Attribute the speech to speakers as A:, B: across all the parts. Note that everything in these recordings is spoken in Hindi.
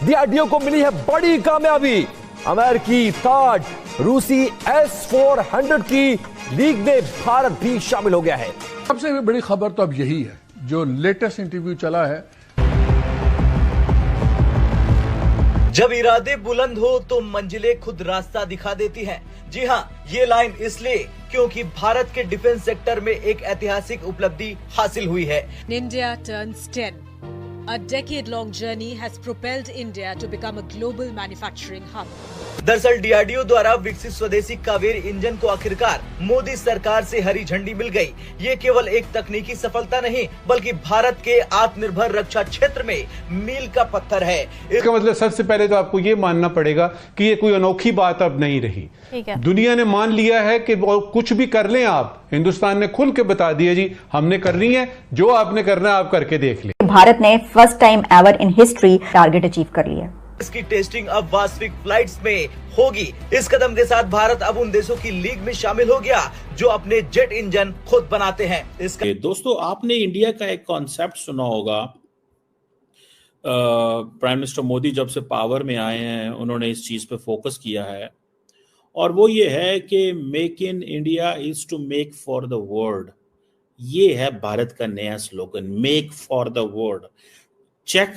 A: डीआरडीओ को मिली है बड़ी कामयाबी। अमेरिकी ताज रूसी S-400 की लीग में भारत भी शामिल हो गया है।
B: सबसे बड़ी खबर तो अब यही है, जो लेटेस्ट इंटरव्यू चला है।
C: जब इरादे बुलंद हो तो मंजिलें खुद रास्ता दिखा देती हैं। जी हां, ये लाइन इसलिए क्योंकि भारत के डिफेंस सेक्टर में एक ऐतिहासिक उपलब्धि हासिल हुई है।
D: India turns 10. A decade-long journey has propelled India to become a global manufacturing hub.
C: दरअसल डीआरडीओ द्वारा विकसित स्वदेशी कावेरी इंजन को आखिरकार मोदी सरकार से हरी झंडी मिल गई। ये केवल एक तकनीकी सफलता नहीं, बल्कि भारत के आत्मनिर्भर रक्षा क्षेत्र में मील का पत्थर है।
E: इसका मतलब सबसे पहले तो आपको ये मानना पड़ेगा कि ये कोई अनोखी बात अब नहीं रही। दुनिया ने मान लिया है कि कुछ भी कर लें आप, हिंदुस्तान ने खुल के बता दिया जी हमने करनी है, जो आपने करना है आप करके देख लें।
F: भारत ने first time ever in history target achieve कर लिया।
C: इसकी टेस्टिंग अब वास्तविक फ्लाइट्स में होगी। इस कदम के साथ भारत अब उन देशों की लीग में शामिल हो गया जो अपने जेट इंजन खुद बनाते हैं।
G: दोस्तों, आपने इंडिया का एक कॉन्सेप्ट सुना होगा। प्राइम मिनिस्टर मोदी जब से पावर में आए हैं उन्होंने इस चीज पे फोकस किया है, और वो ये है कि make in India is to make for the world. ये है भारत का नया slogan, make for the world. Check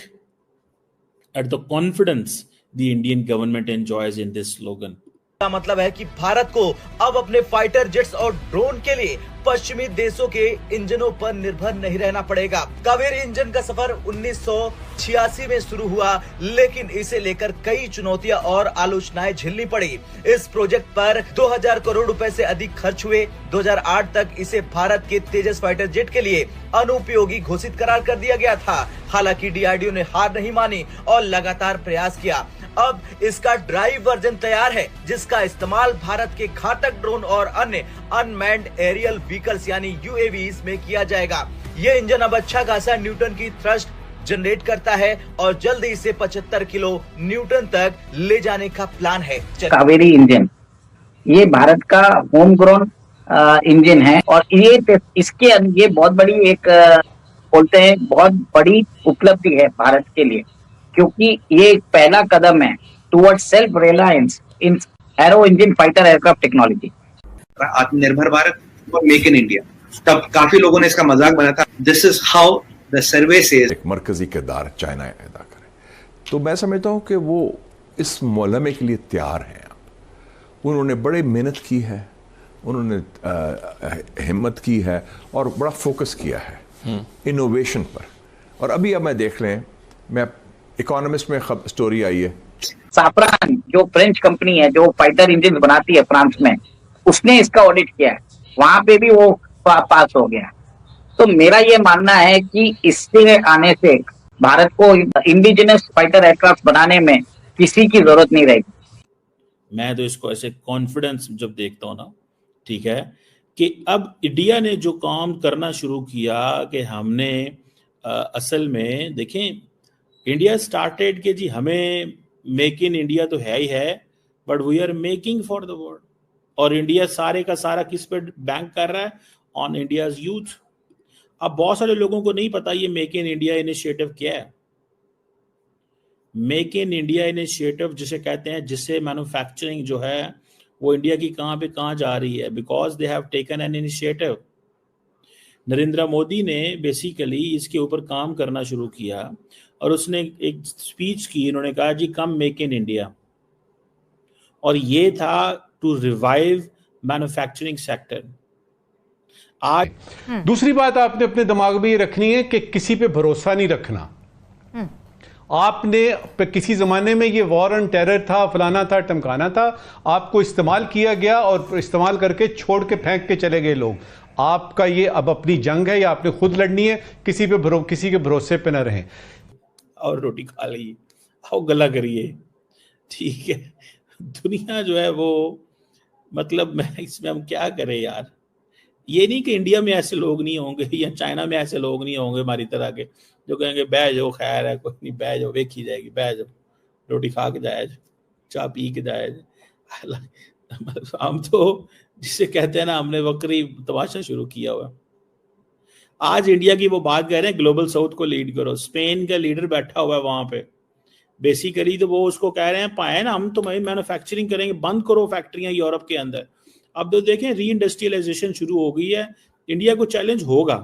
G: at the confidence the Indian government enjoys in this slogan.
C: का मतलब है कि भारत को अब अपने फाइटर जेट्स और ड्रोन के लिए पश्चिमी देशों के इंजनों पर निर्भर नहीं रहना पड़ेगा। कावेरी इंजन का सफर 1986 में शुरू हुआ, लेकिन इसे लेकर कई चुनौतियां और आलोचनाएं झेलनी पड़ी। इस प्रोजेक्ट पर 2000 करोड़ रुपए से अधिक खर्च हुए। 2008 तक इसे भारत के तेजस फाइटर जेट के लिए अनुपयोगी घोषित करार कर दिया गया था। हालांकि डीआरडीओ ने हार नहीं मानी और लगातार प्रयास किया। अब इसका ड्राइव वर्जन तैयार है, जिसका इस्तेमाल भारत के घातक ड्रोन और अन्य अनमैन्ड एरियल व्हीकल्स यानी यूएवीज में किया जाएगा। ये इंजन अब अच्छा खासा न्यूटन की थ्रस्ट जनरेट करता है और जल्द इसे 75 किलो न्यूटन तक ले जाने का प्लान है।
H: कावेरी इंजन ये भारत का होम ग्रोन इंजन है, और ये बहुत बड़ी एक बोलते हैं बहुत बड़ी उपलब्धि है भारत के लिए, क्योंकि ये एक पहला कदम है towards self reliance in aero engine fighter aircraft technology.
I: आत्मनिर्भर भारत और मेक इन इंडिया, तब काफी लोगों ने इसका मजाक बनाया था। This is how the survey says
J: एक मरकजी किरदार चाइना अदा करे, तो मैं समझता हूं कि वो इस मोलमे के लिए तैयार हैं। उन्होंने बड़ी मेहनत की है, उन्होंने हिम्मत की है और बड़ा फोकस किया है इनोवेशन पर। और अभी अब मैं देख लें, मैं इकोनॉमिस्ट में स्टोरी आई है,
H: साफरान जो फ्रेंच कंपनी है जो फाइटर इंजन बनाती है फ्रांस में, उसने इसका ऑडिट किया है, वहां पे भी वो पास हो गया। तो मेरा ये मानना है कि इससे आने से भारत को इंडिजिनस फाइटर एयरक्राफ्ट बनाने में किसी की जरूरत नहीं रहेगी।
G: मैं तो इसको ऐसे कॉन्फिडेंस जब देखता हूँ ना, ठीक है, कि अब इंडिया ने जो काम करना शुरू किया कि हमने असल में देखें, इंडिया स्टार्टेड कि जी हमें मेक इन इंडिया तो है ही है, but we are making for the world. और इंडिया सारे का सारा किस पे बैंक कर रहा है? On India's youth. अब बहुत सारे लोगों को नहीं पता ये मेक इन इंडिया इनिशिएटिव क्या है। मेक इन इंडिया इनिशिएटिव जिसे कहते हैं, जिससे मैन्युफैक्चरिंग जो है वो इंडिया की कहाँ पे कहाँ जा रही है, because they have taken an initiative. Narendra Modi ने बेसिकली इसके ऊपर काम करना शुरू किया और उसने एक स्पीच की, उन्होंने कहा जी कम मेक इन इंडिया, और ये था टू रिवाइव मैन्युफैक्चरिंग सेक्टर। आज
E: दूसरी बात आपने अपने दिमाग में ये रखनी है कि किसी पे भरोसा नहीं रखना। आपने किसी जमाने में ये वॉर ऑन टेरर था, फलाना था, टमकाना था, आपको इस्तेमाल किया गया और इस्तेमाल करके छोड़ के फेंक के चले गए लोग। आपका ये अब अपनी जंग है, या आपने खुद लड़नी है, किसी के भरोसे पे ना रहें।
G: और रोटी खा ली, आओ गला करिए, ठीक है। दुनिया जो है वो मतलब मैं इसमें हम क्या करें यार। ये नहीं कि इंडिया में ऐसे लोग नहीं होंगे या चाइना में ऐसे लोग नहीं होंगे हमारी तरह के जो कहेंगे बह जाओ, खैर है कोई नहीं, बह जाओ, वेखी जाएगी, बह जाओ, रोटी खा के जाए, चाय पी के जाए। हम तो जिसे कहते हैं ना, हमने बकरी तमाशा शुरू किया हुआ। आज इंडिया की वो बात कह रहे हैं, ग्लोबल साउथ को लीड करो। स्पेन का लीडर बैठा हुआ है वहां पे, बेसिकली तो वो उसको कह रहे हैं पाए ना, हम तुम्हारी मैन्युफैक्चरिंग करेंगे, बंद करो फैक्ट्रियां यूरोप के अंदर। अब तो देखें री इंडस्ट्रियलाइजेशन शुरू हो गई है, इंडिया को चैलेंज होगा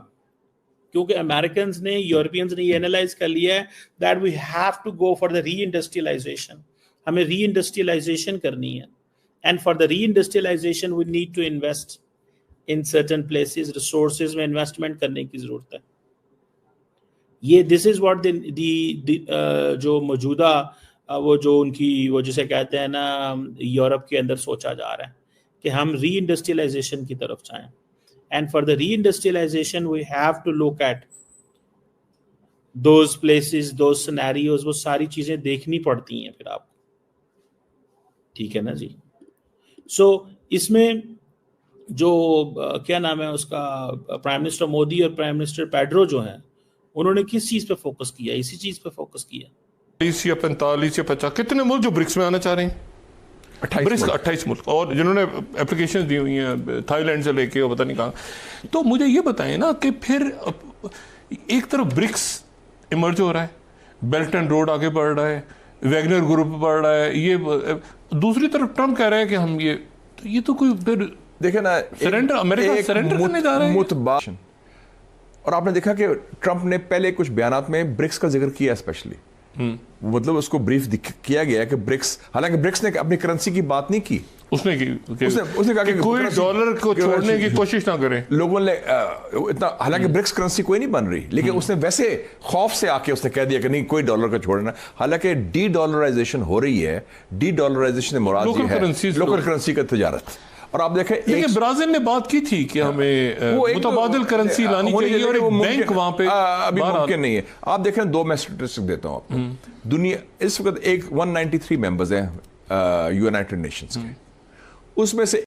G: क्योंकि अमेरिकन ने, यूरोपियंस ने ये एनालाइज कर लिया है that we have to go for the reindustrialisation, हमें री इंडस्ट्रियलाइजेशन करनी है। And for the reindustrialisation we need to invest in certain places, resources में इन्वेस्टमेंट करने की जरूरत है। ये दिस इज व्हाट जो मौजूदा वो जो उनकी वो जिसे कहते हैं ना यूरोप के अंदर सोचा जा रहा है कि हम री इंडस्ट्रियलाइजेशन की तरफ जाएं। And for the reindustrialisation we have to look at those places, those scenarios, वो सारी चीजें देखनी पड़ती हैं फिर आपको, ठीक है ना जी। सो इसमें जो क्या नाम है उसका, प्राइम मिनिस्टर मोदी और प्राइम मिनिस्टर पेड्रो जो हैं, उन्होंने किस चीज पे फोकस किया? इसी चीज पे फोकस किया।
K: 30 या 45 या 50 कितने मुल्क जो ब्रिक्स में आना चाह रहे हैं? 28 मुल्क, और जिन्होंने एप्लीकेशन दी हुई हैं थाईलैंड से लेके और पता नहीं कहाँ। तो मुझे ये बताएं ना कि फिर एक तरफ ब्रिक्स इमर्ज हो रहा है, बेल्ट एंड रोड आगे बढ़ रहा है, वैगनर ग्रुप बढ़ रहा है, ये दूसरी तरफ ट्रम्प कह रहा है कि हम ये तो कोई फिर
J: देखे ना
K: सरेंडर, अमेरिका सरेंडर करने जा रहा है।
J: और आपने देखा कि ट्रंप ने पहले कुछ बयानात में ब्रिक्स का जिक्र किया स्पेशली, मतलब उसको ब्रीफ किया गया कि ब्रिक्स, हालांकि ब्रिक्स ने अपनी करेंसी की बात नहीं की,
K: उसने कहा कि कोई डॉलर को छोड़ने की कोशिश ना करें लोगों
J: ने इतना, हालांकि ब्रिक्स करेंसी कोई नहीं बन रही, लेकिन उसने वैसे खौफ से आके उसने कह दिया कि नहीं कोई डॉलर का छोड़ना। हालांकि डी डॉलराइजेशन हो रही है, डी डॉलराइजेशन से मुराद ये है लोकल करेंसी का तजारत। और आप देखें
K: ब्राजील ने बात की थी कि हमें मुतबादिल करेंसी लानी चाहिए और एक बैंक वहां पे
J: अभी मुमकिन नहीं है। आप देखें, दो मैं स्टैटिस्टिक देता हूं आपको। दुनिया इस वक्त 193 मेंबर्स हैं यूनाइटेड नेशंस के, उसमें से